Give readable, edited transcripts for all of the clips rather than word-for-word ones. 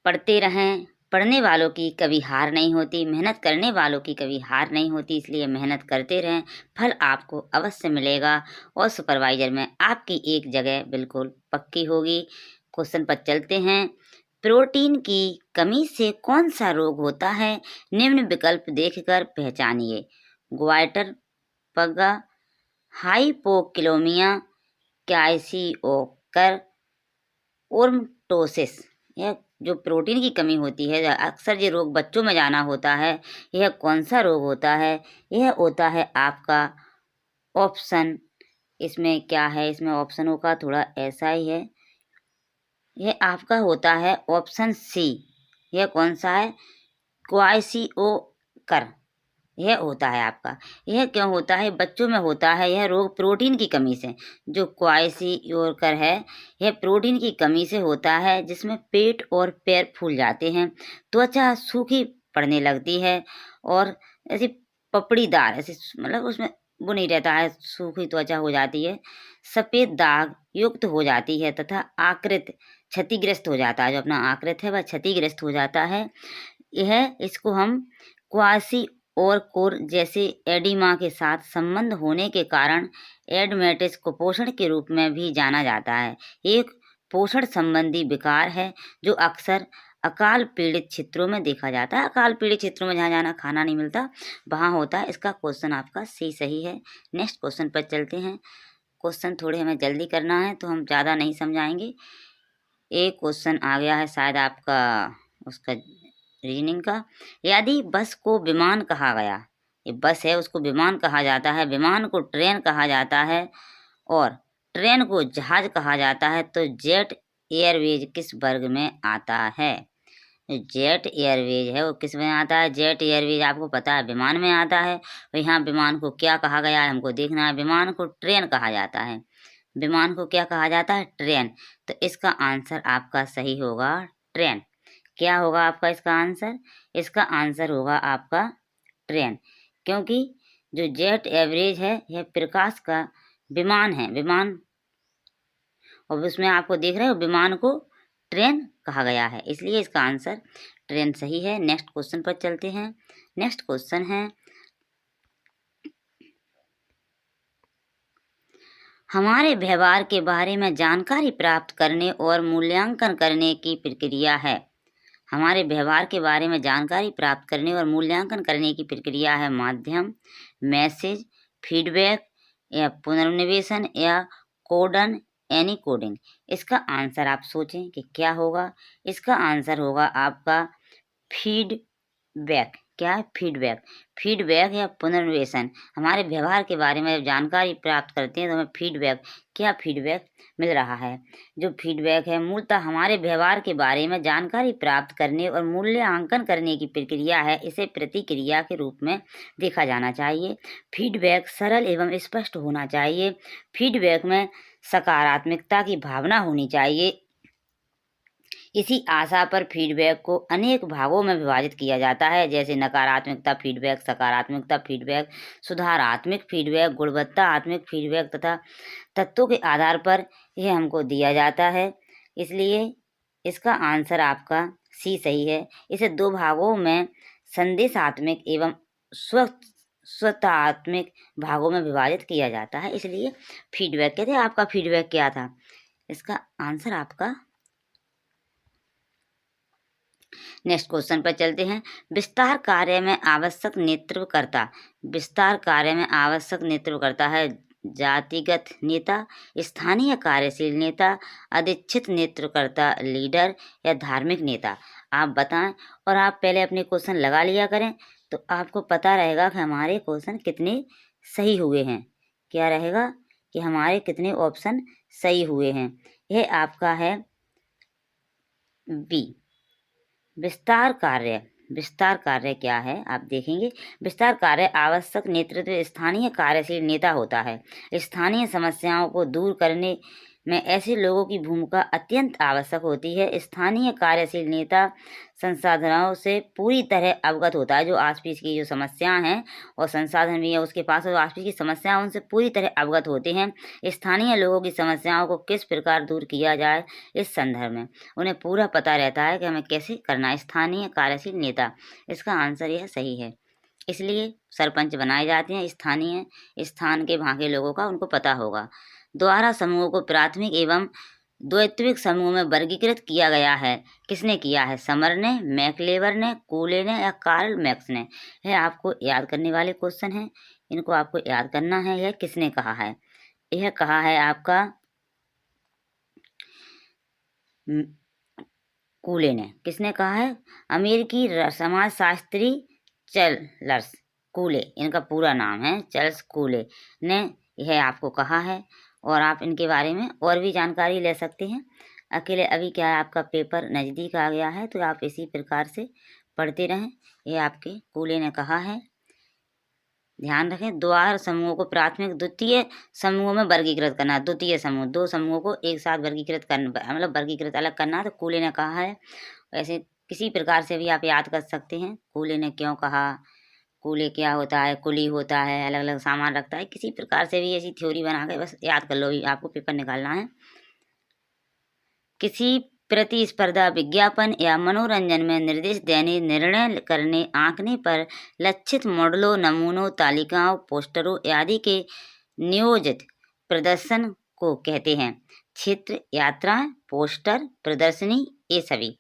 पढ़ते रहें। पढ़ने वालों की कभी हार नहीं होती, मेहनत करने वालों की कभी हार नहीं होती, इसलिए मेहनत करते रहें, फल आपको अवश्य मिलेगा और सुपरवाइज़र में आपकी एक जगह बिल्कुल पक्की होगी। क्वेश्चन पर चलते हैं। प्रोटीन की कमी से कौन सा रोग होता है? निम्न विकल्प देखकर पहचानिए। ग्वाइटर पगा, हाइपोक्लोमिया, क्वाइशियोकर, ओर्मटोसिस। यह जो प्रोटीन की कमी होती है, अक्सर ये रोग बच्चों में जाना होता है। यह कौन सा रोग होता है? यह होता है आपका ऑप्शन, इसमें क्या है, इसमें ऑप्शनों का थोड़ा ऐसा ही है। यह आपका होता है ऑप्शन सी। यह कौन सा है? क्वाइशियोकर। यह होता है आपका। यह क्यों होता है? बच्चों में होता है यह रोग प्रोटीन की कमी से। जो क्वाइशियोकर है, यह प्रोटीन की कमी से होता है, जिसमें पेट और पैर फूल जाते हैं, त्वचा सूखी पड़ने लगती है और ऐसी पपड़ीदार, ऐसे मतलब उसमें वो नहीं रहता है, सूखी त्वचा हो जाती है, सफ़ेद दाग युक्त हो जाती है तथा आकृत क्षतिग्रस्त हो जाता है। जो अपना आकृत है वह क्षतिग्रस्त हो जाता है। इसको हम क्वासी और कोर जैसे एडिमा के साथ संबंध होने के कारण एडमेटिस कुपोषण के रूप में भी जाना जाता है। एक पोषण संबंधी विकार है जो अक्सर अकाल पीड़ित क्षेत्रों में देखा जाता है। अकाल पीड़ित क्षेत्रों में जहाँ जाना खाना नहीं मिलता वहाँ होता है। इसका क्वेश्चन आपका सी सही है। नेक्स्ट क्वेश्चन पर चलते हैं। क्वेश्चन थोड़े हमें जल्दी करना है तो हम ज़्यादा नहीं समझाएंगे। एक क्वेश्चन आ गया है शायद आपका उसका रीजनिंग का। यदि बस को विमान कहा गया, ये बस है उसको विमान कहा जाता है, विमान को ट्रेन कहा जाता है और ट्रेन को जहाज कहा जाता है, तो जेट एयरवेज किस वर्ग में आता है? जेट एयरवेज है वो किस में आता है? जेट एयरवेज आपको पता है विमान में आता है। और यहाँ विमान को क्या कहा गया है हमको देखना है। विमान को ट्रेन कहा जाता है। विमान को क्या कहा जाता है? ट्रेन। तो इसका आंसर आपका सही होगा ट्रेन। क्या होगा आपका इसका आंसर? इसका आंसर होगा आपका ट्रेन, क्योंकि जो जेट एवरेज है यह प्रकाश का विमान है। विमान, और उसमें आपको देख रहे हो विमान को ट्रेन कहा गया है, इसलिए इसका आंसर ट्रेन सही है। नेक्स्ट क्वेश्चन पर चलते हैं। नेक्स्ट क्वेश्चन है, हमारे व्यवहार के बारे में जानकारी प्राप्त करने और मूल्यांकन करने की प्रक्रिया है। हमारे व्यवहार के बारे में जानकारी प्राप्त करने और मूल्यांकन करने की प्रक्रिया है माध्यम, मैसेज, फीडबैक या पुनर्निवेशन या कोडन एनीकोडिंग। इसका आंसर आप सोचें कि क्या होगा। इसका आंसर होगा आपका फीडबैक। क्या है? फीडबैक। फीडबैक या पुनर्निवेशन। हमारे व्यवहार के बारे में जानकारी प्राप्त करते हैं तो हमें फीडबैक, क्या फीडबैक मिल रहा है। जो फीडबैक है मूलतः हमारे व्यवहार के बारे में जानकारी प्राप्त करने और मूल्यांकन करने की प्रक्रिया है। इसे प्रतिक्रिया के रूप में देखा जाना चाहिए। फीडबैक सरल एवं स्पष्ट होना चाहिए। फीडबैक में सकारात्मकता की भावना होनी चाहिए। इसी आशा पर फीडबैक को अनेक भागों में विभाजित किया जाता है, जैसे नकारात्मकता फीडबैक, सकारात्मकता फीडबैक, सुधारात्मक फीडबैक, गुणवत्तात्मक फीडबैक तथा तत्वों के आधार पर यह हमको दिया जाता है। इसलिए इसका आंसर आपका सी सही है। इसे दो भागों में संदेशात्मक एवं स्वतात्मक भागों में विभाजित किया जाता है। इसलिए फीडबैक कहते हैं। आपका फीडबैक क्या था? इसका आंसर आपका। नेक्स्ट क्वेश्चन पर चलते हैं। विस्तार कार्य में आवश्यक नेतृत्वकर्ता। विस्तार कार्य में आवश्यक नेतृत्वकर्ता है जातिगत नेता, स्थानीय कार्यशील नेता, अधिष्ठित नेतृत्वकर्ता लीडर या धार्मिक नेता। आप बताएं और आप पहले अपने क्वेश्चन लगा लिया करें तो आपको पता रहेगा कि हमारे क्वेश्चन कितने सही हुए हैं। क्या रहेगा कि हमारे कितने ऑप्शन सही हुए हैं। यह आपका है बी। विस्तार कार्य। विस्तार कार्य क्या है आप देखेंगे। विस्तार कार्य आवश्यक नेतृत्व स्थानीय कार्यशील नेता होता है। स्थानीय समस्याओं को दूर करने में ऐसे लोगों की भूमिका अत्यंत आवश्यक होती है। स्थानीय कार्यशील नेता संसाधनों से पूरी तरह अवगत होता है, जो आस-पास की जो समस्याएँ हैं और संसाधन भी है उसके पास, और आस-पास की समस्याएँ उनसे पूरी तरह अवगत होते हैं। स्थानीय लोगों की समस्याओं को किस प्रकार दूर किया जाए, इस संदर्भ में उन्हें पूरा पता रहता है कि हमें कैसे करना है। स्थानीय कार्यशील नेता, इसका आंसर यह सही है। इसलिए सरपंच बनाए जाते हैं स्थानीय स्थान के वहाँ के लोगों का उनको पता होगा। द्वारा समूहों को प्राथमिक एवं द्वैत्विक समूह में वर्गीकृत किया गया है। किसने किया है? समर ने, मैक्लेवर ने, कूले ने या कार्ल मैक्स ने? यह आपको याद करने वाले क्वेश्चन हैं, इनको आपको याद करना है। यह किसने कहा है? यह कहा है आपका कूले ने। किसने कहा है? अमेरिकी समाजशास्त्री चार्ल्स कूले, इनका पूरा नाम है चार्ल्स कूले ने यह आपको कहा है। और आप इनके बारे में और भी जानकारी ले सकते हैं। अकेले अभी क्या है, आपका पेपर नज़दीक आ गया है, तो आप इसी प्रकार से पढ़ते रहें। ये आपके कूले ने कहा है। ध्यान रखें, द्वार समूहों को प्राथमिक द्वितीय समूहों में वर्गीकृत करना। द्वितीय समूह, दो समूहों को एक साथ वर्गीकृत करना, मतलब वर्गीकृत अलग करना, तो कूले ने कहा है। ऐसे किसी प्रकार से भी आप याद कर सकते हैं, कूले ने क्यों कहा, कूले क्या होता है, कुली होता है, अलग अलग सामान रखता है। किसी प्रकार से भी ऐसी थ्योरी बना के बस याद कर लो, आपको पेपर निकालना है। किसी प्रतिस्पर्धा विज्ञापन या मनोरंजन में निर्देश देने, निर्णय करने, आंकने पर लक्षित मॉडलों, नमूनों, तालिकाओं, पोस्टरों आदि के नियोजित प्रदर्शन को कहते हैं। चित्र, यात्राएं, पोस्टर, प्रदर्शनी, ये सभी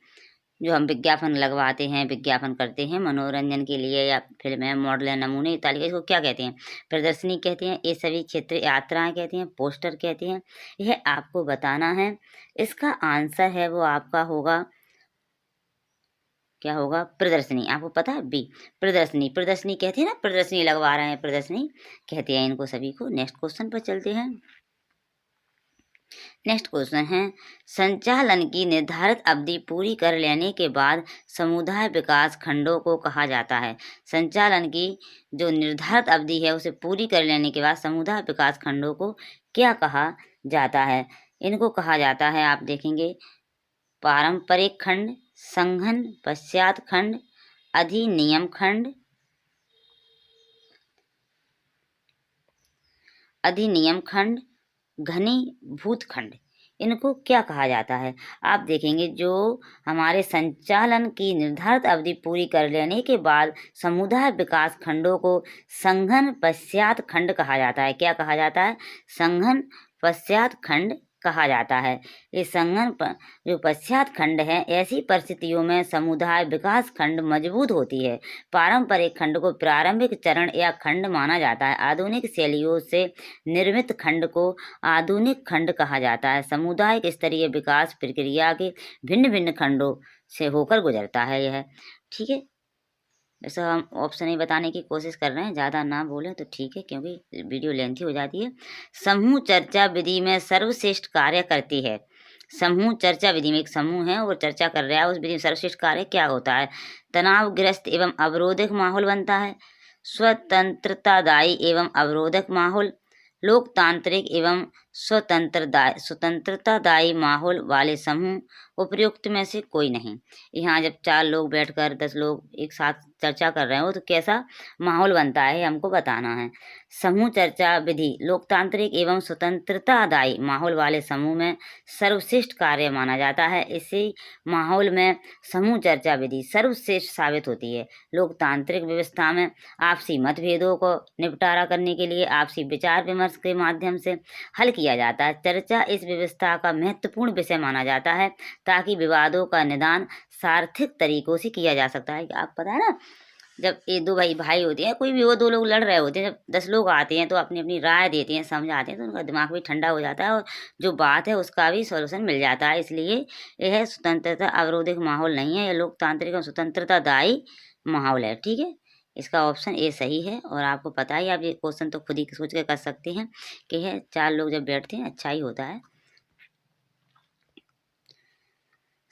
जो हम विज्ञापन लगवाते हैं, विज्ञापन करते हैं मनोरंजन के लिए, या फिल्में, मॉडल, नमूने, तालिका, इसको क्या कहते हैं? प्रदर्शनी कहते हैं। ये सभी क्षेत्र यात्राएं कहते हैं, पोस्टर कहते हैं। यह आपको बताना है। इसका आंसर है वो आपका होगा, क्या होगा? प्रदर्शनी। आपको पता है? बी, प्रदर्शनी। प्रदर्शनी कहते हैं ना, प्रदर्शनी लगवा रहे हैं, प्रदर्शनी कहते हैं इनको सभी को। नेक्स्ट क्वेश्चन पर चलते हैं। नेक्स्ट क्वेश्चन है, संचालन की निर्धारित अवधि पूरी कर लेने के बाद समुदाय विकास खंडों को कहा जाता है। संचालन की जो निर्धारित अवधि है उसे पूरी कर लेने के बाद समुदाय विकास खंडों को क्या कहा जाता है? इनको कहा जाता है, आप देखेंगे, पारंपरिक खंड, संघन, पश्चात खंड, अधिनियम खंड, अधिनियम खंड, घनीभूत खंड। इनको क्या कहा जाता है? आप देखेंगे, जो हमारे संचालन की निर्धारित अवधि पूरी कर लेने के बाद समुदाय विकास खंडों को संघन पश्चात खंड कहा जाता है। क्या कहा जाता है? संघन पश्चात खंड कहा जाता है। ये संघन जो पश्चात खंड है, ऐसी परिस्थितियों में समुदाय विकास खंड मजबूत होती है। पारंपरिक खंड को प्रारंभिक चरण या खंड माना जाता है। आधुनिक शैलियों से निर्मित खंड को आधुनिक खंड कहा जाता है। सामुदायिक स्तरीय विकास प्रक्रिया के भिन्न भिन्न खंडों से होकर गुजरता है यह। ठीक है, वैसे हम ऑप्शन ही बताने की कोशिश कर रहे हैं, ज़्यादा ना बोलें तो ठीक है, क्योंकि वीडियो लेंथी हो जाती है। समूह चर्चा विधि में सर्वश्रेष्ठ कार्य करती है। समूह चर्चा विधि में एक समूह है, वो चर्चा कर रहा है, उस विधि में सर्वश्रेष्ठ कार्य क्या होता है? तनावग्रस्त एवं अवरोधक माहौल बनता है, स्वतंत्रतादायी एवं अवरोधक माहौल, लोकतांत्रिक एवं स्वतंत्रतादायी माहौल वाले समूह, उपयुक्त में से कोई नहीं। यहाँ जब 4 लोग बैठकर 10 लोग एक साथ चर्चा कर रहे हो तो कैसा माहौल बनता है, हमको बताना है। समूह चर्चा विधि लोकतांत्रिक एवं स्वतंत्रतादायी माहौल वाले समूह में सर्वश्रेष्ठ कार्य माना जाता है। इसी माहौल में समूह चर्चा विधि सर्वश्रेष्ठ साबित होती है। लोकतांत्रिक व्यवस्था में आपसी मतभेदों को निपटारा करने के लिए आपसी विचार विमर्श के माध्यम से हल किया जाता है। चर्चा इस व्यवस्था का महत्वपूर्ण विषय माना जाता है, ताकि विवादों का निदान सार्थक तरीकों से किया जा सकता है। आप पता है ना, जब ये दो भाई होते हैं, कोई भी वो 2 लोग लड़ रहे होते हैं, जब 10 लोग आते हैं तो अपनी अपनी राय देते हैं, समझाते हैं, तो उनका दिमाग भी ठंडा हो जाता है और जो बात है उसका भी सॉल्यूशन मिल जाता है। इसलिए यह स्वतंत्रता अवरोधिक माहौल नहीं है, यह लोकतांत्रिक और स्वतंत्रतादायी माहौल है। ठीक है, इसका ऑप्शन ए सही है। और आपको पता ही, आप ये क्वेश्चन तो खुद ही सोच के कर सकते हैं कि है 4 लोग जब बैठते हैं अच्छा ही होता है।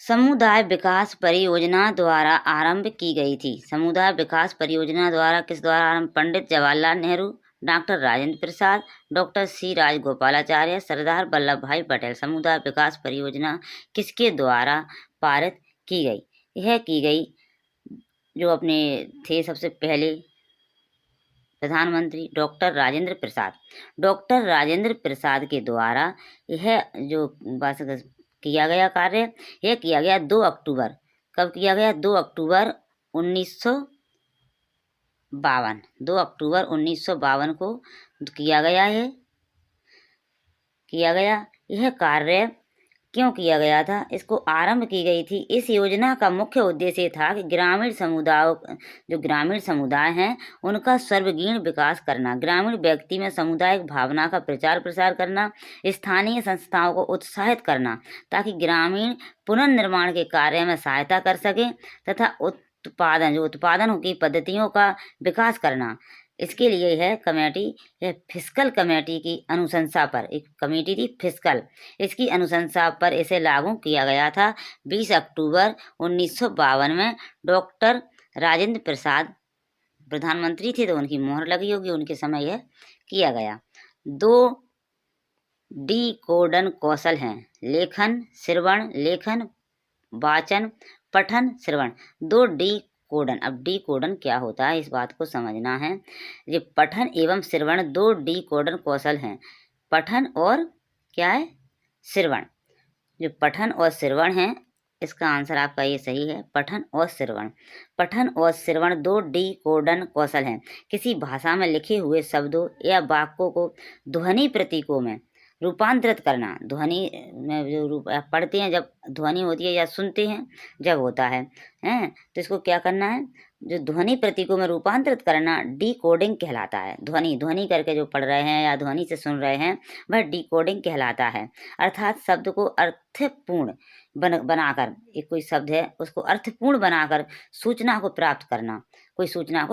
समुदाय विकास परियोजना द्वारा आरंभ की गई थी। समुदाय विकास परियोजना द्वारा किस द्वारा आरंभ? Pandit Jawaharlal Nehru doctor Rajendra Prasad, doctor C Rajagopalachari, Sardar Vallabh भाई पटेल। समुदाय विकास परियोजना किसके द्वारा पारित की गई? यह की गई जो अपने थे सबसे पहले प्रधानमंत्री डॉक्टर राजेंद्र प्रसाद। डॉक्टर राजेंद्र प्रसाद के द्वारा यह जो बस किया गया कार्य, यह किया गया 2 अक्टूबर। कब किया गया? 2 अक्टूबर 1952। 2 अक्टूबर 1952 को किया गया है। यह कार्य क्यों किया गया था? इसको आरंभ की गई थी। इस योजना का मुख्य उद्देश्य था कि ग्रामीण समुदाय हैं उनका सर्वगीण विकास करना, ग्रामीण व्यक्ति में सामुदायिक भावना का प्रचार प्रसार करना, स्थानीय संस्थाओं को उत्साहित करना ताकि ग्रामीण पुनर्निर्माण के कार्य में सहायता कर सकें तथा उत्पादन की पद्धतियों का विकास करना। इसके लिए यह फिस्कल कमेटी की अनुशंसा पर, एक कमेटी थी फिस्कल, इसकी अनुशंसा पर इसे लागू किया गया था। 20 अक्टूबर 1952 में डॉक्टर राजेंद्र प्रसाद प्रधानमंत्री थे तो उनकी मोहर लगी होगी, उनके समय यह किया गया। 2 डिकोडन कौशल हैं: लेखन, श्रवण, लेखन, वाचन, पठन, श्रवण। 2 डिकोडन। अब डिकोडन क्या होता है इस बात को समझना है। ये पठन एवं श्रवण 2 डिकोडन कौशल हैं। पठन और क्या है? श्रवण। जो पठन और श्रवण है, इसका आंसर आपका ये सही है, पठन और श्रवण। पठन और श्रवण 2 डिकोडन कौशल हैं। किसी भाषा में लिखे हुए शब्दों या वाक्यों को ध्वनि प्रतीकों में रूपांतरित करना। ध्वनि में जो पढ़ते हैं जब ध्वनि होती है या सुनते हैं जब होता है तो इसको क्या करना है? जो ध्वनि प्रतीकों में रूपांतरित करना डिकोडिंग कहलाता है। ध्वनि करके जो पढ़ रहे हैं या ध्वनि से सुन रहे हैं वह डिकोडिंग कहलाता है। अर्थात शब्द को अर्थपूर्ण बनाकर, एक कोई शब्द है उसको अर्थपूर्ण बनाकर सूचना को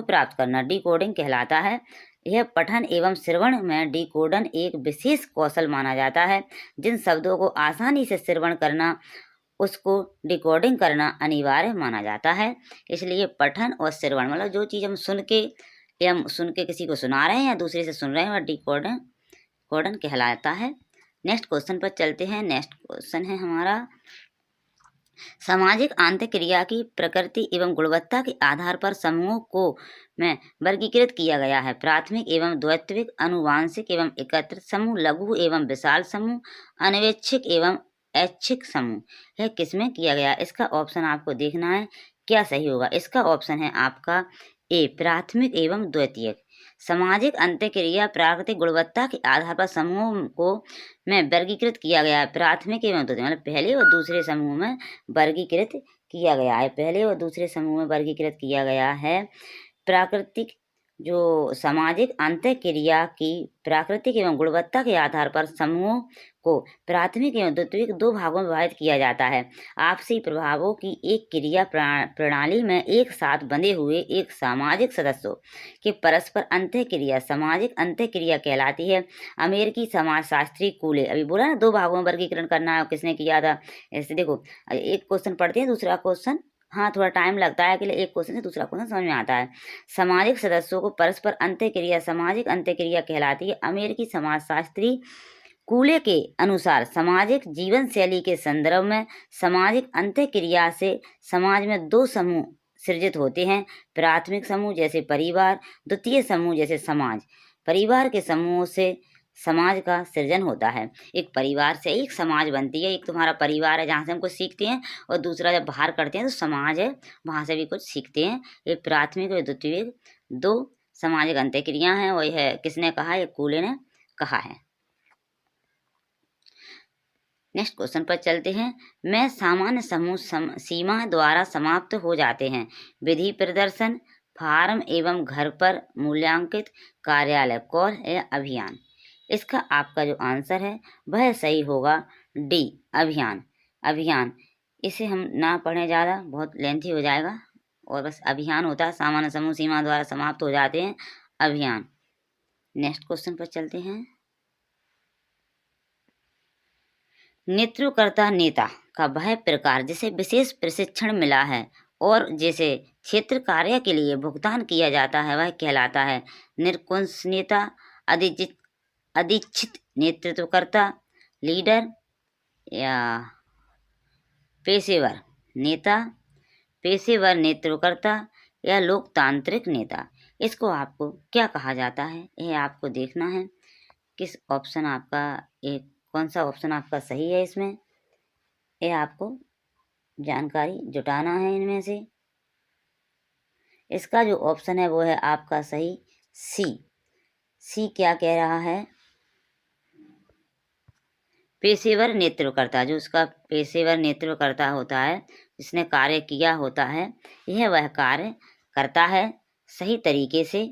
प्राप्त करना डिकोडिंग कहलाता है। यह पठन एवं श्रवण में डिकोडन एक विशेष कौशल माना जाता है। जिन शब्दों को आसानी से श्रवण करना उसको डिकोडिंग करना अनिवार्य माना जाता है। इसलिए पठन और श्रवण मतलब जो चीज़ हम सुन के किसी को सुना रहे हैं या दूसरे से सुन रहे हैं वह डिकोडन कहलाता है। नेक्स्ट क्वेश्चन पर चलते हैं। नेक्स्ट क्वेश्चन है हमारा, सामाजिक आंतरक्रिया की प्रकृति एवं गुणवत्ता के आधार पर समूहों को में वर्गीकृत किया गया है। प्राथमिक एवं द्वैत्विक, अनुवांशिक एवं एकत्रित समूह, लघु एवं विशाल समूह, अनैच्छिक एवं ऐच्छिक समूह। यह किसमें किया गया? इसका ऑप्शन आपको देखना है क्या सही होगा। इसका ऑप्शन है आपका ए, प्राथमिक एवं द्वितीयक। सामाजिक अंतःक्रिया प्राकृतिक गुणवत्ता के आधार पर समूहों को में वर्गीकृत किया गया है। प्राथमिक एवं द्वितीय मतलब पहले और दूसरे समूह में वर्गीकृत किया गया है। पहले और दूसरे समूह में वर्गीकृत किया गया है। प्राकृतिक जो सामाजिक अंतःक्रिया की प्राकृतिक एवं गुणवत्ता के आधार पर समूहों को प्राथमिक एवं द्वितीयक 2 भागों में विभाजित किया जाता है। आपसी प्रभावों की एक क्रिया प्रणाली में एक साथ बंधे हुए एक सामाजिक सदस्यों के परस्पर अंतःक्रिया सामाजिक अंतःक्रिया कहलाती है। अमेरिकी समाजशास्त्री कूले, अभी बोला ना 2 भागों में वर्गीकरण करना है, किसने किया था? ऐसे देखो, एक क्वेश्चन पढ़ते हैं, दूसरा क्वेश्चन थोड़ा टाइम लगता है कि एक क्वेश्चन से दूसरा क्वेश्चन समझ में आता है। सामाजिक सदस्यों को परस्पर अंतःक्रिया सामाजिक अंतःक्रिया कहलाती है। अमेरिकी समाजशास्त्री कूले के अनुसार सामाजिक जीवन शैली के संदर्भ में सामाजिक अंतःक्रिया से समाज में 2 समूह सृजित होते हैं। प्राथमिक समूह जैसे परिवार, द्वितीय समूह जैसे समाज। परिवार के समूहों से समाज का सृजन होता है। एक परिवार से एक समाज बनती है। एक तुम्हारा परिवार है जहाँ से हम कुछ सीखते हैं और दूसरा जब बाहर करते हैं तो समाज है, वहाँ से भी कुछ सीखते हैं। एक प्राथमिक और द्वितीयक 2 सामाजिक अंतःक्रिया हैं और यह किसने कहा? ये कूले ने कहा है। नेक्स्ट क्वेश्चन पर चलते हैं। में सामान्य समूह सीमा द्वारा समाप्त हो जाते हैं। विधि प्रदर्शन, फार्म एवं घर पर मूल्यांकित, कार्यालय, कॉल या अभियान। इसका आपका जो आंसर है वह सही होगा डी, अभियान। इसे हम ना पढ़ें ज़्यादा, बहुत लेंथी हो जाएगा, और बस अभियान होता है। सामान्य समूह सीमा द्वारा समाप्त हो जाते हैं, अभियान। नेक्स्ट क्वेश्चन पर चलते हैं। नेतृत्वकर्ता नेता का वह प्रकार जिसे विशेष प्रशिक्षण मिला है और जैसे क्षेत्र कार्य के लिए भुगतान किया जाता है वह कहलाता है निरकुंस नेता, अधिचित नेतृत्वकर्ता, लीडर या पेशेवर नेता, पेशेवर नेतृत्वकर्ता या लोकतांत्रिक नेता। इसको आपको क्या कहा जाता है, यह आपको देखना है किस ऑप्शन आपका एक कौन सा ऑप्शन आपका सही है। इसमें यह आपको जानकारी जुटाना है इनमें से। इसका जो ऑप्शन है वो है आपका सही सी। सी क्या कह रहा है, पेशेवर नेतृत्वकर्ता। जो उसका पेशेवर नेतृत्वकर्ता होता है, जिसने कार्य किया होता है, यह वह कार्य करता है सही तरीके से।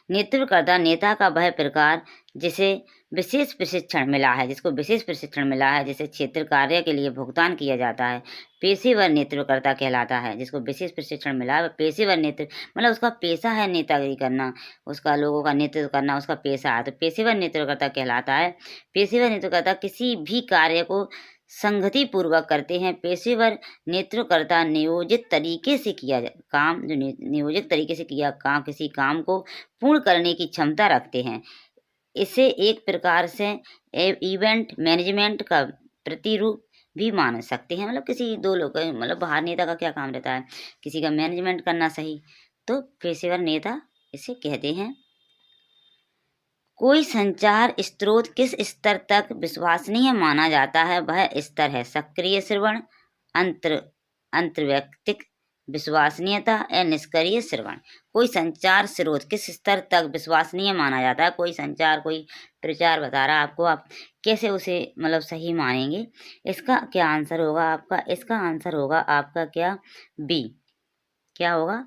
नेतृत्वकर्ता नेता का वह प्रकार जिसे विशेष प्रशिक्षण मिला है, जिसको विशेष प्रशिक्षण मिला है, जिसे क्षेत्र कार्य के लिए भुगतान किया जाता है, पेशेवर नेतृत्वकर्ता कहलाता है। जिसको विशेष प्रशिक्षण मिला है पेशेवर नेतृत्व, मतलब उसका पेशा है नेतागिरी करना, उसका लोगों का नेतृत्व करना उसका पेशा है, तो पेशेवर नेतृत्वकर्ता कहलाता है। पेशेवर नेतृत्वकर्ता किसी भी कार्य को संगति पूर्वक करते हैं। पेशेवर नेतृत्वकर्ता नियोजित तरीके से किया काम, जो नियोजित तरीके से किया काम, किसी काम को पूर्ण करने की क्षमता रखते हैं। इसे एक प्रकार से इवेंट मैनेजमेंट का प्रतिरूप भी मान सकते हैं। मतलब किसी दो लोग, मतलब बाहर नेता का क्या काम रहता है, किसी का मैनेजमेंट करना सही, तो पेशेवर नेता इसे कहते हैं। कोई संचार स्रोत किस स्तर तक विश्वसनीय माना जाता है, वह स्तर है सक्रिय श्रवण, अंतर्वैयक्तिक विश्वसनीयता या निष्क्रिय श्रवण। कोई संचार स्रोत किस स्तर तक विश्वसनीय माना जाता है, कोई संचार कोई प्रचार बता रहा है आपको, आप कैसे उसे मतलब सही मानेंगे। इसका क्या आंसर होगा आपका, इसका आंसर होगा आपका क्या बी। क्या होगा,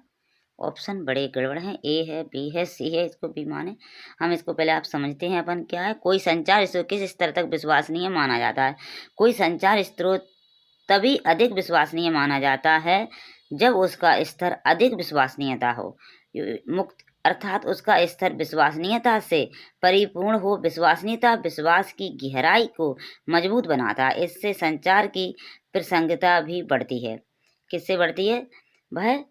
ऑप्शन बड़े गड़बड़ हैं, ए है, बी है, सी है, इसको बी माने। हम इसको पहले आप समझते हैं अपन क्या है। कोई संचार स्रोत किस स्तर तक विश्वसनीय माना जाता है, कोई संचार स्रोत तभी अधिक विश्वसनीय माना जाता है जब उसका स्तर अधिक विश्वसनीयता हो, मुक्त अर्थात उसका स्तर विश्वसनीयता से परिपूर्ण हो। विश्वसनीयता विश्वास की गहराई को मजबूत बनाता है, इससे संचार की प्रासंगिकता भी बढ़ती है। किससे बढ़ती है, वह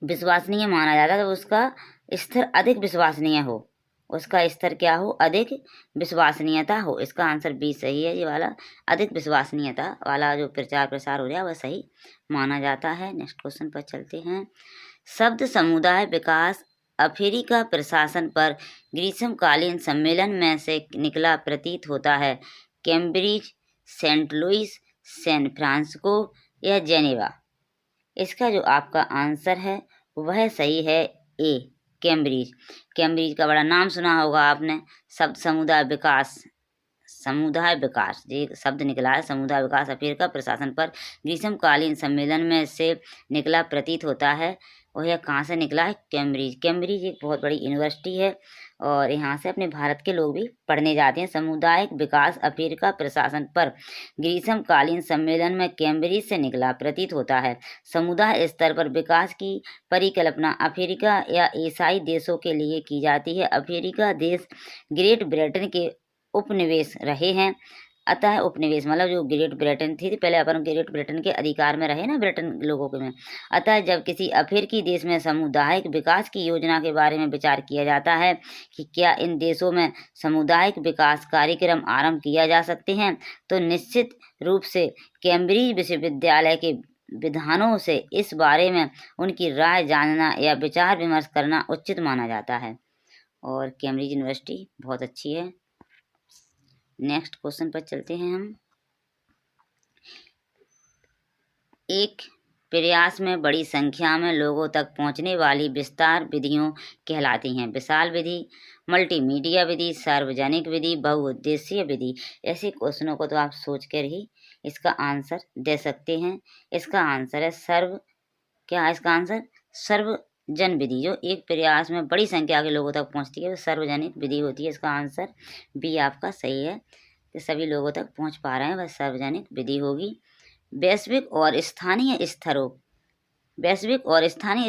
विश्वसनीय माना जाता है तो उसका स्तर अधिक विश्वसनीय हो, उसका स्तर क्या हो, अधिक विश्वसनीयता हो। इसका आंसर बी सही है, ये वाला अधिक विश्वसनीयता वाला जो प्रचार प्रसार हो रहा है वह सही माना जाता है। नेक्स्ट क्वेश्चन पर चलते हैं। शब्द समुदाय विकास अफ्रीका प्रशासन पर ग्रीष्मकालीन सम्मेलन में से निकला प्रतीत होता है। Cambridge, Saint Louis, San Francisco या जेनेवा। इसका जो आपका आंसर है वह सही है ए कैम्ब्रिज। कैम्ब्रिज का बड़ा नाम सुना होगा आपने। शब्द समुदाय विकास, समुदाय विकास ये शब्द निकला है, समुदाय विकास अफ्रीका प्रशासन पर ग्रीष्मकालीन सम्मेलन में से निकला प्रतीत होता है। और यह कहाँ से निकला है, कैम्ब्रिज। कैम्ब्रिज एक बहुत बड़ी यूनिवर्सिटी है और यहाँ से अपने भारत के लोग भी पढ़ने जाते हैं। सामुदायिक विकास अफ्रीका प्रशासन पर ग्रीष्मकालीन सम्मेलन में कैम्ब्रिज से निकला प्रतीत होता है। समुदाय स्तर पर विकास की परिकल्पना अफ्रीका या एशियाई देशों के लिए की जाती है। अफ्रीका देश ग्रेट ब्रिटेन के उपनिवेश रहे हैं, अतः उपनिवेश मतलब जो ग्रेट ब्रिटेन थी पहले, अपन ग्रेट ब्रिटेन के अधिकार में रहे ना ब्रिटेन लोगों के में। अतः जब किसी अफ्रीकी देश में सामुदायिक विकास की योजना के बारे में विचार किया जाता है कि क्या इन देशों में सामुदायिक विकास कार्यक्रम आरंभ किया जा सकते हैं, तो निश्चित रूप से कैम्ब्रिज विश्वविद्यालय के विद्वानों से इस बारे में उनकी राय जानना या विचार विमर्श करना उचित माना जाता है। और कैम्ब्रिज यूनिवर्सिटी बहुत अच्छी है। नेक्स्ट क्वेश्चन पर चलते हैं हम। एक प्रयास में बड़ी संख्या में लोगों तक पहुंचने वाली विस्तार विधियों कहलाती हैं। विशाल विधि, मल्टीमीडिया विधि, सार्वजनिक विधि, बहुउद्देशीय विधि। ऐसे क्वेश्चनों को तो आप सोच कर ही इसका आंसर दे सकते हैं। इसका आंसर है क्या है इसका आंसर, सर्वजन विधि। जो एक प्रयास में बड़ी संख्या के लोगों तक पहुंचती है वो सार्वजनिक विधि होती है। इसका आंसर बी आपका सही है कि सभी लोगों तक पहुंच पा रहे हैं वह सार्वजनिक विधि होगी। वैश्विक और स्थानीय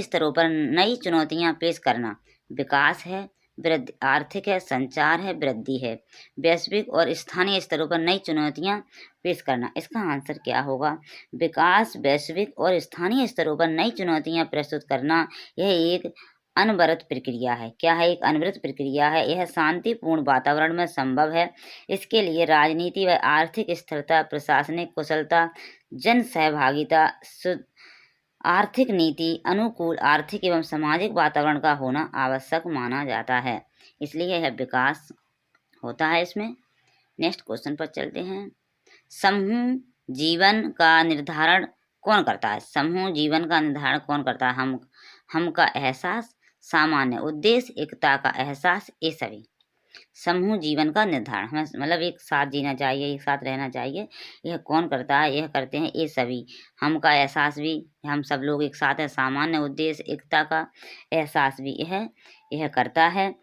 स्तरों पर नई चुनौतियां पेश करना विकास है। वृद्धि, आर्थिक है, संचार है, वृद्धि है, वैश्विक और स्थानीय स्तरों पर नई चुनौतियां पेश करना। इसका आंसर क्या होगा? विकास, वैश्विक और स्थानीय स्तरों पर नई चुनौतियां प्रस्तुत करना, यह एक अनवरत प्रक्रिया है। क्या है? एक अनवरत प्रक्रिया है। यह शांतिपूर्ण वातावरण में संभव है। इसके लिए राजनीति व आर्थिक स्थिरता, प्रशासनिक कुशलता, जन सहभागिता, आर्थिक नीति, अनुकूल आर्थिक एवं सामाजिक वातावरण का होना आवश्यक माना जाता है। इसलिए यह विकास होता है इसमें। नेक्स्ट क्वेश्चन पर चलते हैं। समूह जीवन का निर्धारण कौन करता है? समूह जीवन का निर्धारण कौन करता है? हम का एहसास, सामान्य उद्देश्य, एकता का एहसास, ये सभी। समूह जीवन का निर्धारण, हमें मतलब एक साथ जीना चाहिए, एक साथ रहना चाहिए। यह कौन करता है? यह करते हैं ये सभी। हम का एहसास भी, हम सब लोग एक साथ है। सामान्य उद्देश्य, एकता का एहसास भी यह करता है।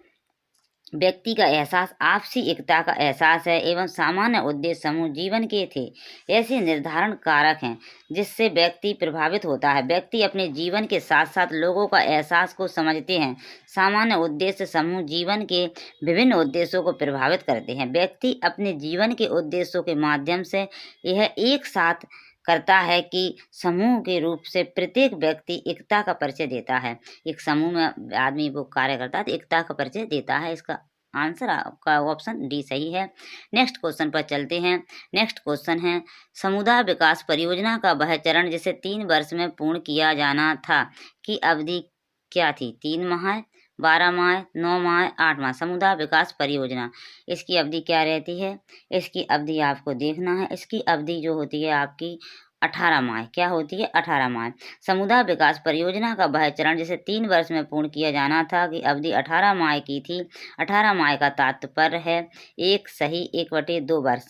व्यक्ति का एहसास आपसी एकता का एहसास है एवं सामान्य उद्देश्य समूह जीवन के थे। ऐसे निर्धारण कारक हैं जिससे व्यक्ति प्रभावित होता है। व्यक्ति अपने जीवन के साथ साथ लोगों का एहसास को समझते हैं। सामान्य उद्देश्य समूह जीवन के विभिन्न उद्देश्यों को प्रभावित करते हैं। व्यक्ति अपने जीवन के उद्देश्यों के माध्यम से यह एक साथ करता है कि समूह के रूप से प्रत्येक व्यक्ति एकता का परिचय देता है। एक समूह में आदमी वो कार्य करता है तो एकता का परिचय देता है। इसका आंसर आपका ऑप्शन डी सही है। नेक्स्ट क्वेश्चन पर चलते हैं। नेक्स्ट क्वेश्चन है, समुदाय विकास परियोजना का वह चरण जिसे 3 वर्ष में पूर्ण किया जाना था की अवधि क्या थी? 3 माह, 12 माह, 9 माह, 8 माह। समुदाय विकास परियोजना, इसकी अवधि क्या रहती है? इसकी अवधि आपको देखना है। इसकी अवधि जो होती है आपकी 18 माह। क्या होती है? 18 माह। समुदाय विकास परियोजना का वह चरण जिसे 3 वर्ष में पूर्ण किया जाना था की अवधि 18 माह की थी। 18 माह का तात्पर्य है 1 सही 1/2 वर्ष।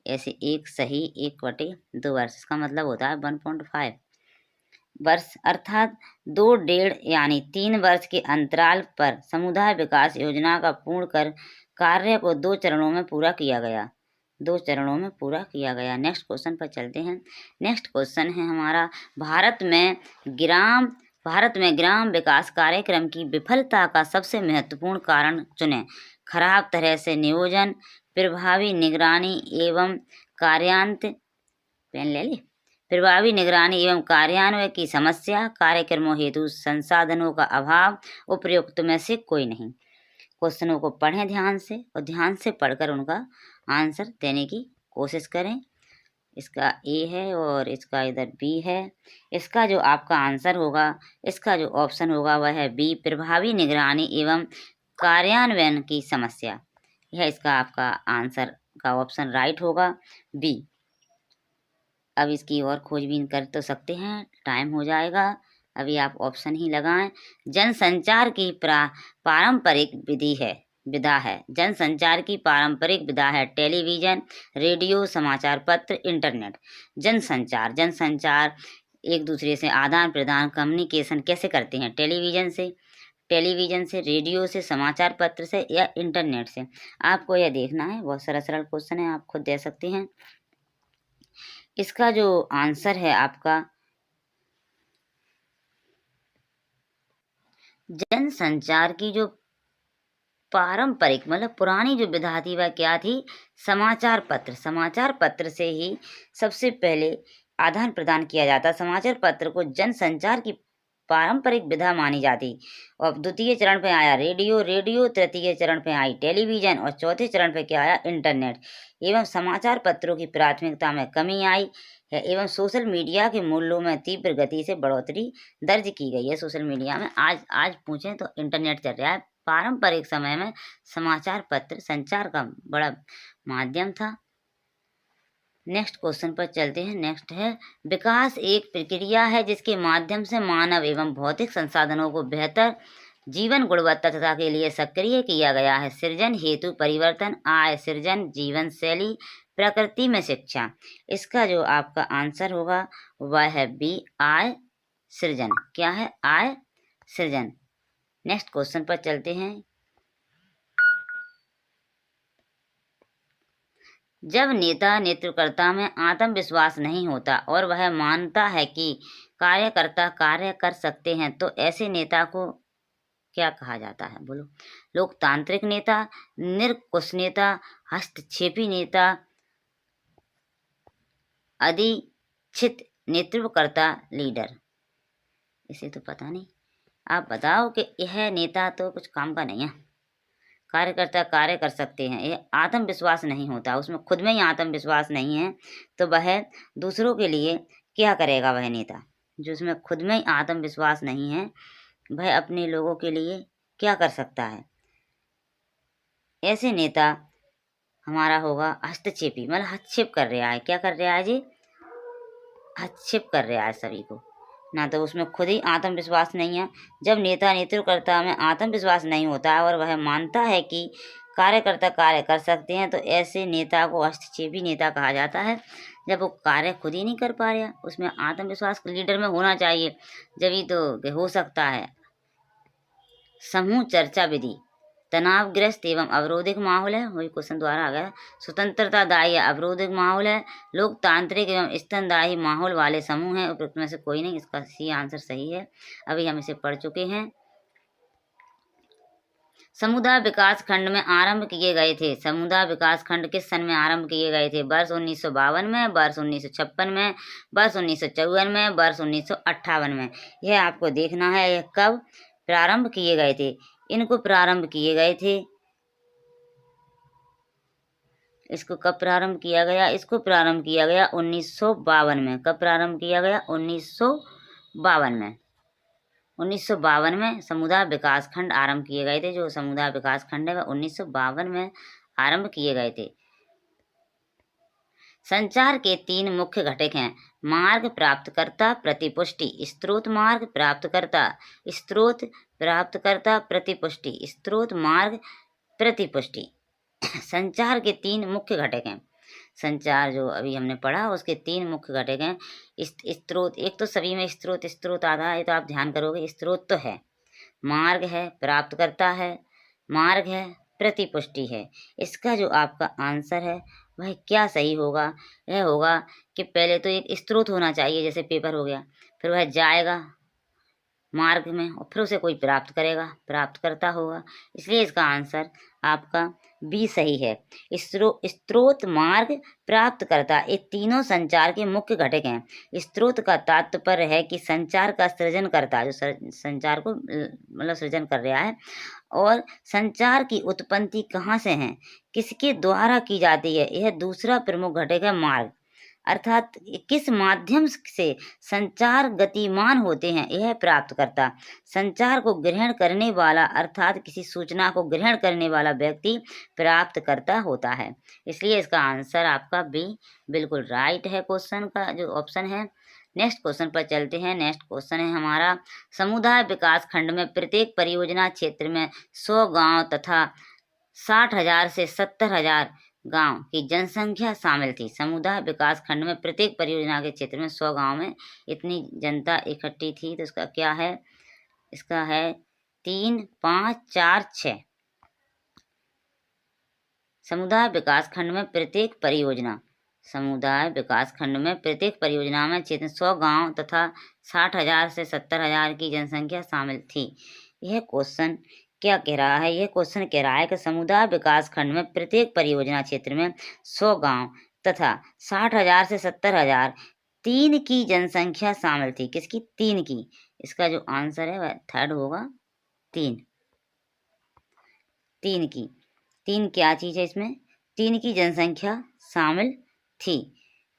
ऐसे 1 सही 1/2 वर्ष, इसका मतलब होता है 1.5 वर्ष, अर्थात 2.5 यानी 3 वर्ष के अंतराल पर समुदाय विकास योजना का पूर्ण कर कार्य को 2 चरणों में पूरा किया गया। 2 चरणों में पूरा किया गया। नेक्स्ट क्वेश्चन पर चलते हैं। नेक्स्ट क्वेश्चन है हमारा, भारत में ग्राम विकास कार्यक्रम की विफलता का सबसे महत्वपूर्ण कारण चुनें। खराब तरह से नियोजन, प्रभावी निगरानी एवं प्रभावी निगरानी एवं कार्यान्वयन की समस्या, कार्यक्रमों हेतु संसाधनों का अभाव, उपयुक्त में से कोई नहीं। क्वेश्चनों को पढ़ें ध्यान से और ध्यान से पढ़कर उनका आंसर देने की कोशिश करें। इसका ए है और इसका इधर बी है। इसका जो आपका आंसर होगा, इसका जो ऑप्शन होगा वह है बी, प्रभावी निगरानी एवं कार्यान्वयन की समस्या। यह इसका आपका आंसर का ऑप्शन राइट होगा, बी। अब इसकी और खोजबीन कर तो सकते हैं, टाइम हो जाएगा, अभी आप ऑप्शन ही लगाएं। जनसंचार की पारंपरिक विधा है। जनसंचार की पारंपरिक विधा है टेलीविजन, रेडियो, समाचार पत्र, इंटरनेट। जनसंचार एक दूसरे से आदान प्रदान, कम्युनिकेशन कैसे करते हैं? टेलीविजन से, रेडियो से, समाचार पत्र से या इंटरनेट से। आपको यह देखना है, बहुत सरल क्वेश्चन है, आप खुद दे सकते हैं। इसका जो आंसर है आपका, जनसंचार की जो पारंपरिक मतलब पुरानी जो विधा थी वह क्या थी? समाचार पत्र से ही सबसे पहले आदान प्रदान किया जाता। समाचार पत्र को जनसंचार की पारंपरिक विधा मानी जाती। और द्वितीय चरण पे आया रेडियो, तृतीय चरण पे आई टेलीविजन और चौथे चरण पे क्या आया? इंटरनेट। एवं समाचार पत्रों की प्राथमिकता में कमी आई है एवं सोशल मीडिया के मूल्यों में तीव्र गति से बढ़ोतरी दर्ज की गई है। सोशल मीडिया में आज पूछें तो इंटरनेट चल रहा है। पारंपरिक समय में समाचार पत्र संचार का बड़ा माध्यम था। नेक्स्ट क्वेश्चन पर चलते हैं। नेक्स्ट है, विकास एक प्रक्रिया है जिसके माध्यम से मानव एवं भौतिक संसाधनों को बेहतर जीवन गुणवत्ता के लिए सक्रिय किया गया है। सृजन हेतु परिवर्तन, आय सृजन, जीवन शैली, प्रकृति में शिक्षा। इसका जो आपका आंसर होगा वह है बी, आय सृजन। क्या है? आय सृजन। नेक्स्ट क्वेश्चन पर चलते हैं। जब नेता नेतृत्वकर्ता में आत्मविश्वास नहीं होता और वह मानता है कि कार्यकर्ता कार्य कर सकते हैं तो ऐसे नेता को क्या कहा जाता है? बोलो। लोकतांत्रिक नेता, निरंकुश नेता, हस्तक्षेपी नेता, अधिष्ठित नेतृत्वकर्ता, लीडर। इसे तो पता नहीं, आप बताओ कि यह नेता तो कुछ काम का नहीं है। कार्यकर्ता कार्य कर सकते हैं, यह आत्मविश्वास नहीं होता, उसमें खुद में ही आत्मविश्वास नहीं है, तो वह दूसरों के लिए क्या करेगा? वह नेता जो उसमें खुद में ही आत्मविश्वास नहीं है, वह अपने लोगों के लिए क्या कर सकता है? ऐसे नेता हमारा होगा हस्तक्षेपी, मतलब हस्तक्षेप कर रहा है। क्या कर रहा है जी? हस्तक्षेप कर रहा है सभी को, ना तो उसमें खुद ही आत्मविश्वास नहीं है। जब नेता नेतृत्वकर्ता में आत्मविश्वास नहीं होता है और वह मानता है कि कार्यकर्ता कार्य कर सकते हैं, तो ऐसे नेता को हस्तक्षेपी नेता कहा जाता है। जब वो कार्य खुद ही नहीं कर पा रहा, उसमें आत्मविश्वास लीडर में होना चाहिए, जब तो हो सकता है। समूह चर्चा विधि, तनावग्रस्त एवं अवरोधिक माहौल है, वही क्वेश्चन द्वारा आ गया। स्वतंत्रतादायी या अवरोधिक माहौल है। लोकतांत्रिक एवं स्तनदायी माहौल वाले समूह हैं। उपरोक्त में से कोई नहीं, इसका सी आंसर सही है, अभी हम इसे पढ़ चुके हैं। समुदाय विकास खंड में आरंभ किए गए थे। समुदाय विकास खंड किस सन में आरंभ किए गए थे? वर्ष 1952 में, वर्ष 1956 में, वर्ष 1954 में, वर्ष 1958 में। यह आपको देखना है, यह कब प्रारंभ किए गए थे। इनको प्रारंभ किए गए थे, इसको कब प्रारंभ किया गया? इसको प्रारंभ किया गया 1952 में। कब प्रारंभ किया गया? 1952 में। 1952 में समुदाय विकास खंड आरंभ किए गए थे। जो समुदाय विकास खंड है वह 1952 में आरंभ किए गए थे। संचार के 3 मुख्य घटक हैं। मार्ग, प्राप्तकर्ता, प्रतिपुष्टि। स्रोत, मार्ग, प्राप्तकर्ता। स्रोत, प्राप्तकर्ता, प्रतिपुष्टि। स्रोत, मार्ग, प्रतिपुष्टि। संचार के 3 मुख्य घटक हैं। संचार जो अभी हमने पढ़ा, उसके 3 मुख्य घटक हैं। स्रोत, एक तो सभी में स्रोत आता है, तो आप ध्यान करोगे। स्रोत तो है, मार्ग है, प्राप्तकर्ता है, मार्ग है, प्रतिपुष्टि है। इसका जो आपका आंसर है वह क्या सही होगा? यह होगा कि पहले तो एक स्रोत होना चाहिए, जैसे पेपर हो गया, फिर वह जाएगा मार्ग में और फिर उसे कोई प्राप्त करेगा, प्राप्तकर्ता होगा। इसलिए इसका आंसर आपका बी सही है। स्रोत, मार्ग, प्राप्तकर्ता, ये तीनों संचार के मुख्य घटक हैं। स्रोत का तात्पर्य है कि संचार का सृजन करता है, जो संचार को मतलब सृजन कर रहा है। और संचार की उत्पत्ति कहाँ से है, किसके द्वारा की जाती है, यह दूसरा प्रमुख घटक है मार्ग। अर्थात किस माध्यम से संचार गतिमान होते हैं, यह प्राप्त करता। संचार को ग्रहण करने वाला अर्थात किसी सूचना को ग्रहण करने वाला व्यक्ति प्राप्त करता होता है। इसलिए इसका आंसर आपका बी बिल्कुल राइट है। क्वेश्चन का जो ऑप्शन है। नेक्स्ट क्वेश्चन पर चलते हैं। नेक्स्ट क्वेश्चन है हमारा, समुदाय विकास खंड में प्रत्येक परियोजना क्षेत्र में 100 गांव तथा 60,000 से 70,000 गांव की जनसंख्या शामिल थी। समुदाय विकास खंड में प्रत्येक परियोजना के क्षेत्र में 100 गांव में इतनी जनता इकट्ठी थी, तो इसका क्या है? इसका है 3, 5, 4, 6। समुदाय विकास खंड में प्रत्येक परियोजना, समुदाय विकास खंड में प्रत्येक परियोजना में क्षेत्र 100 गांव तथा 60,000 से 70,000 की जनसंख्या शामिल थी। यह क्वेश्चन क्या कह रहा है? यह क्वेश्चन कह रहा है कि समुदाय विकास खंड में प्रत्येक परियोजना क्षेत्र में 100 गांव तथा 60,000 से 70,000 3 की जनसंख्या शामिल थी। किसकी? 3 की। इसका जो आंसर है वह थर्ड होगा, 3। 3 की। 3 क्या चीज़ है इसमें? 3 की जनसंख्या शामिल थी।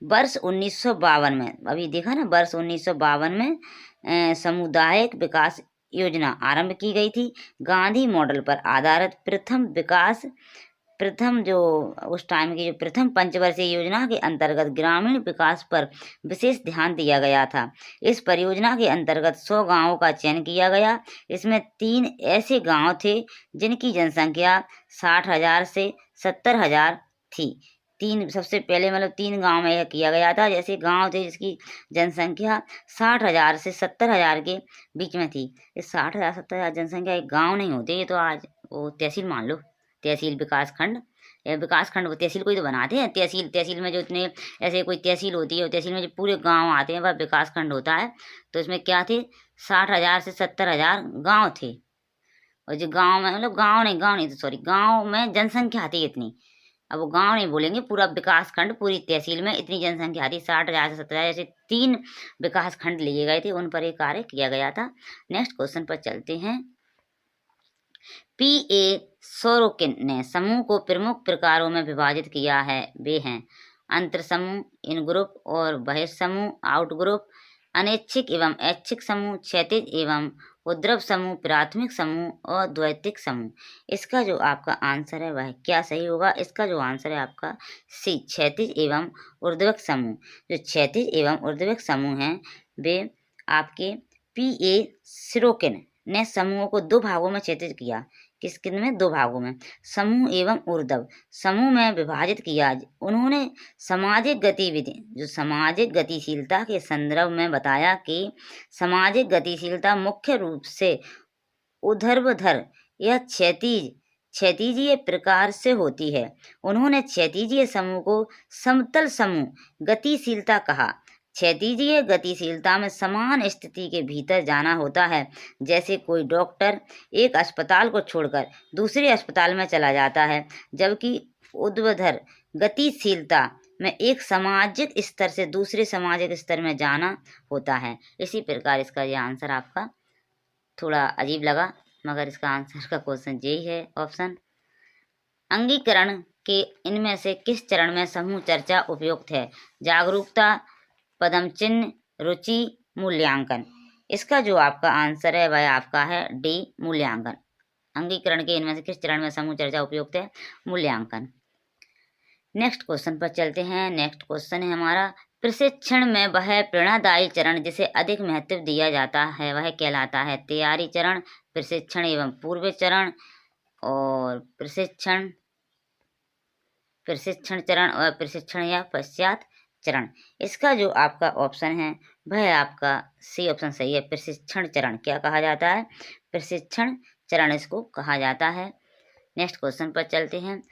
वर्ष 1952 में, अभी देखा ना, वर्ष 1952 में सामुदायिक विकास योजना आरंभ की गई थी। गांधी मॉडल पर आधारित प्रथम जो उस टाइम की जो प्रथम पंचवर्षीय योजना के अंतर्गत ग्रामीण विकास पर विशेष ध्यान दिया गया था। इस परियोजना के अंतर्गत 100 गांवों का चयन किया गया। इसमें 3 ऐसे गांव थे जिनकी जनसंख्या 60,000 से 70,000 थी। 3 सबसे पहले मतलब 3 गांव में यह किया गया था। जैसे गांव थे जिसकी जनसंख्या 60,000 से 70,000 के बीच में थी। इस 60,000 70,000 जनसंख्या एक गांव नहीं होते, ये तो आज वो तहसील मान लो, तहसील विकास खंड। विकास खंड को तहसील को ही तो बनाते हैं। तहसील में जो इतने ऐसे कोई तहसील होती है, तहसील में जो पूरे गांव आते हैं वह विकास खंड होता है। तो इसमें क्या थे? 60,000 से 70,000 गांव थे। और जो गाँव में मतलब गाँव नहीं तो सॉरी गाँव में जनसंख्या थी इतनी, अब वो गाँव नहीं बोलेंगे, पूरा विकासखंड पूरी तहसील में इतनी जनसंख्या थी 60,000 से 70,000 ऐसे 3 विकासखंड लिए गए थे, उन पर ये कार्य किया गया था। नेक्स्ट क्वेश्चन पर चलते हैं। P.A. सोरोकिन ने समूह को प्रमुख प्रकारों में विभाजित किया है, वे हैं अंतर समूह, इन ग्रुप और बहिर्समूह, आउट ग्रुप, अनैच्छिक एवं ऐच्छिक समूह, क्षैतिज एवं ऊर्ध्व समूह, प्राथमिक समूह और द्वैतिक समूह। इसका जो आपका आंसर है वह क्या सही होगा? इसका जो आंसर है आपका सी, क्षैतिज एवं ऊर्ध्वक समूह। जो क्षैतिज एवं ऊर्ध्वक समूह हैं वे आपके P.A. सोरोकिन ने समूहों को 2 भागों में क्षैतिज किया। किन में? 2 भागों में, समूह एवं ऊर्ध्व समूह में विभाजित किया। उन्होंने सामाजिक गतिविधि जो सामाजिक गतिशीलता के संदर्भ में बताया कि सामाजिक गतिशीलता मुख्य रूप से ऊर्ध्वाधर या क्षैतिजीय प्रकार से होती है। उन्होंने क्षैतिजीय समूह को समतल समूह गतिशीलता कहा। क्षैतिजीय गतिशीलता में समान स्थिति के भीतर जाना होता है, जैसे कोई डॉक्टर एक अस्पताल को छोड़कर दूसरे अस्पताल में चला जाता है, जबकि ऊर्ध्वाधर गतिशीलता में एक सामाजिक स्तर से दूसरे सामाजिक स्तर में जाना होता है। इसी प्रकार इसका यह आंसर आपका थोड़ा अजीब लगा, मगर इसका आंसर का क्वेश्चन यही है ऑप्शन। अंगीकरण के इनमें से किस चरण में समूह चर्चा उपयुक्त है? जागरूकता, पदम चिन्ह, रुचि, मूल्यांकन। इसका जो आपका आंसर है वह आपका है डी, मूल्यांकन। अंगीकरण के इनमें से किस चरण में समूह चर्चा उपयुक्त है? मूल्यांकन। नेक्स्ट क्वेश्चन पर चलते हैं। नेक्स्ट क्वेश्चन है हमारा, प्रशिक्षण में वह प्रेरणादायी चरण जिसे अधिक महत्व दिया जाता है वह कहलाता है? तैयारी चरण, प्रशिक्षण एवं पूर्व चरण और प्रशिक्षण चरण और प्रशिक्षण या पश्चात चरण। इसका जो आपका ऑप्शन है वह आपका सी ऑप्शन सही है, प्रशिक्षण चरण। क्या कहा जाता है? प्रशिक्षण चरण इसको कहा जाता है। नेक्स्ट क्वेश्चन पर चलते हैं।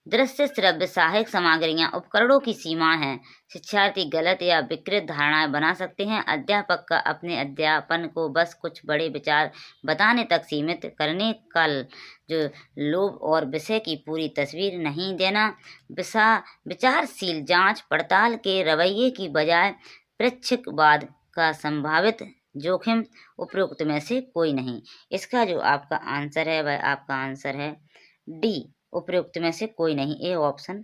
दृश्य श्रव्य सहायक सामग्रियां उपकरणों की सीमा है। शिक्षार्थी गलत या विकृत धारणाएं बना सकते हैं। अध्यापक का अपने अध्यापन को बस कुछ बड़े विचार बताने तक सीमित करने का जो लोभ और विषय की पूरी तस्वीर नहीं देना। विचारशील जांच पड़ताल के रवैये की बजाय पृच्छकवाद का संभावित जोखिम उपरोक्त में से कोई नहीं। इसका जो आपका आंसर है वह आपका आंसर है डी, उपयुक्त में से कोई नहीं। ए ऑप्शन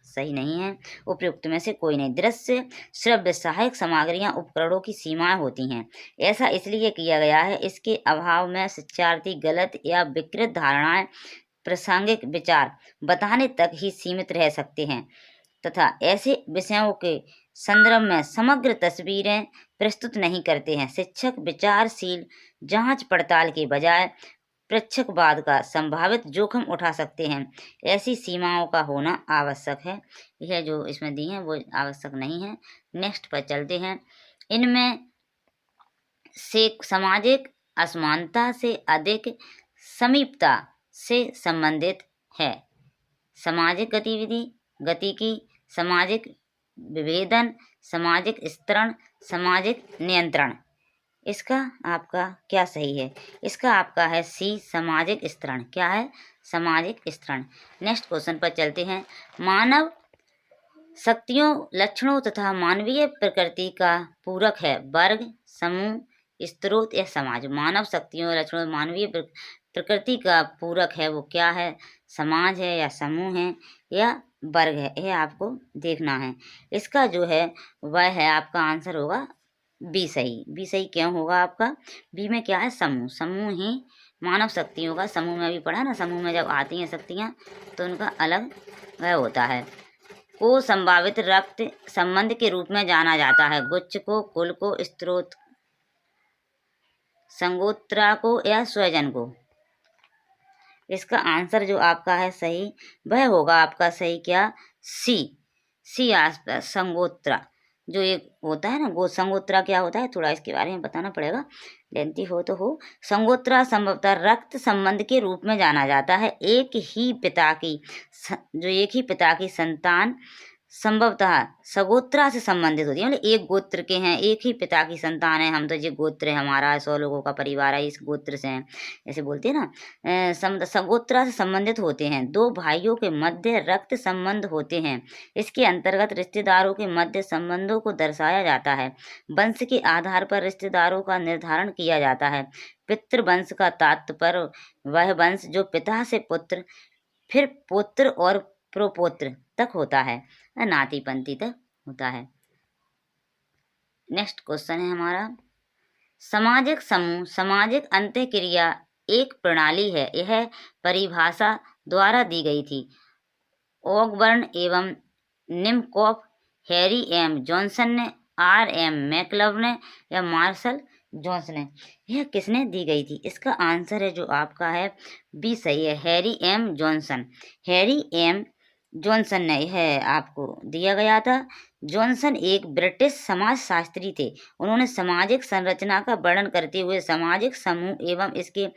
सही नहीं है, उपयुक्त में से कोई नहीं। दृश्य श्रव्य सहायक सामग्रियां उपकरणों की सीमाएं होती हैं। ऐसा इसलिए किया गया है, इसके अभाव में शिक्षार्थी गलत या विकृत धारणाएं प्रासंगिक विचार बताने तक ही सीमित रह सकते हैं तथा ऐसे विषयों के संदर्भ में समग्र तस्वीरें प्रस्तुत नहीं करते हैं। शिक्षक विचारशील जांच पड़ताल के बजाय पृच्छकवाद का संभावित जोखिम उठा सकते हैं। ऐसी सीमाओं का होना आवश्यक है। यह जो इसमें दी है वो आवश्यक नहीं है। नेक्स्ट पर चलते हैं। इनमें से सामाजिक असमानता से अधिक समीपता से संबंधित है। सामाजिक गतिकी, सामाजिक विभेदन, सामाजिक स्तरण, सामाजिक नियंत्रण। इसका आपका क्या सही है? इसका आपका है सी, सामाजिक स्तरण। क्या है? सामाजिक स्तरण। नेक्स्ट क्वेश्चन पर चलते हैं। मानव शक्तियों, लक्षणों तथा मानवीय प्रकृति का पूरक है। वर्ग, समूह, स्रोत या समाज। मानव शक्तियों, लक्षणों, मानवीय प्रकृति का पूरक है वो क्या है? समाज है या समूह है या वर्ग है? यह आपको देखना है। इसका जो है वह है आपका आंसर होगा बी सही। बी सही क्यों होगा आपका? बी में क्या है? समूह। समूह ही मानव शक्तियों का, समूह में भी पढ़ा ना, समूह में जब आती हैं शक्तियाँ तो उनका अलग वह होता है। को संभावित रक्त संबंध के रूप में जाना जाता है। गुच्छ को, कुल को, स्त्रोत, संगोत्रा को या स्वजन को। इसका आंसर जो आपका है सही वह होगा आपका सही क्या? सी, संगोत्रा। जो एक होता है ना संगोत्रा क्या होता है, थोड़ा इसके बारे में बताना पड़ेगा, लेंथी हो तो हो। संगोत्रा संभवतः रक्त संबंध के रूप में जाना जाता है। एक ही पिता की संतान संभवतः सगोत्रा से संबंधित होती है, मतलब एक गोत्र के हैं, एक ही पिता की संतान है, हम तो ये गोत्र है हमारा, 100 लोगों का परिवार है, इस गोत्र से हैं, ऐसे बोलते हैं ना। सगोत्रा से संबंधित होते हैं। दो भाइयों के मध्य रक्त संबंध होते हैं। इसके अंतर्गत रिश्तेदारों के मध्य संबंधों को दर्शाया जाता है। वंश के आधार पर रिश्तेदारों का निर्धारण किया जाता है। पितृवंश का तात्पर्य वह वंश जो पिता से पुत्र, फिर पुत्र और प्रपौत्र तक होता है, नाती पंथी तक होता है। नेक्स्ट क्वेश्चन है हमारा, सामाजिक समूह, सामाजिक अंतःक्रिया एक प्रणाली है। यह परिभाषा द्वारा दी गई थी। ऑगबर्न एवं निमकॉफ, हैरी एम जॉनसन ने, आर एम मैक्लब ने या मार्शल जोन्स ने। यह किसने दी गई थी? इसका आंसर है जो आपका है बी सही है, Harry M Johnson. Harry M Johnson ने यह आपको दिया गया था। जॉनसन एक ब्रिटिश समाजशास्त्री थे। उन्होंने सामाजिक संरचना का वर्णन करते हुए सामाजिक समूह एवं इसके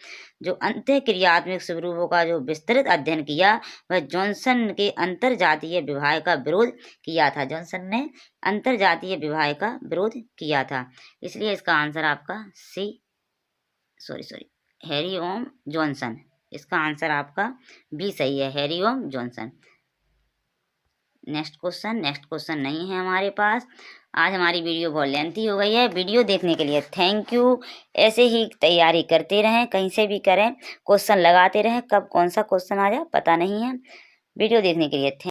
जो अंतःक्रियात्मक स्वरूपों का जो विस्तृत अध्ययन किया, वह जॉनसन के अंतरजातीय विवाह का विरोध किया था। जॉनसन ने अंतरजातीय विवाह का विरोध किया था, इसलिए इसका आंसर आपका सी हैरी ओम जॉनसन। इसका आंसर आपका बी सही है, हैरी ओम जॉनसन। नेक्स्ट क्वेश्चन नहीं है हमारे पास। आज हमारी वीडियो बहुत लेंथी हो गई है। वीडियो देखने के लिए थैंक यू। ऐसे ही तैयारी करते रहें, कहीं से भी करें, क्वेश्चन लगाते रहें, कब कौन सा क्वेश्चन आ जाए पता नहीं है। वीडियो देखने के लिए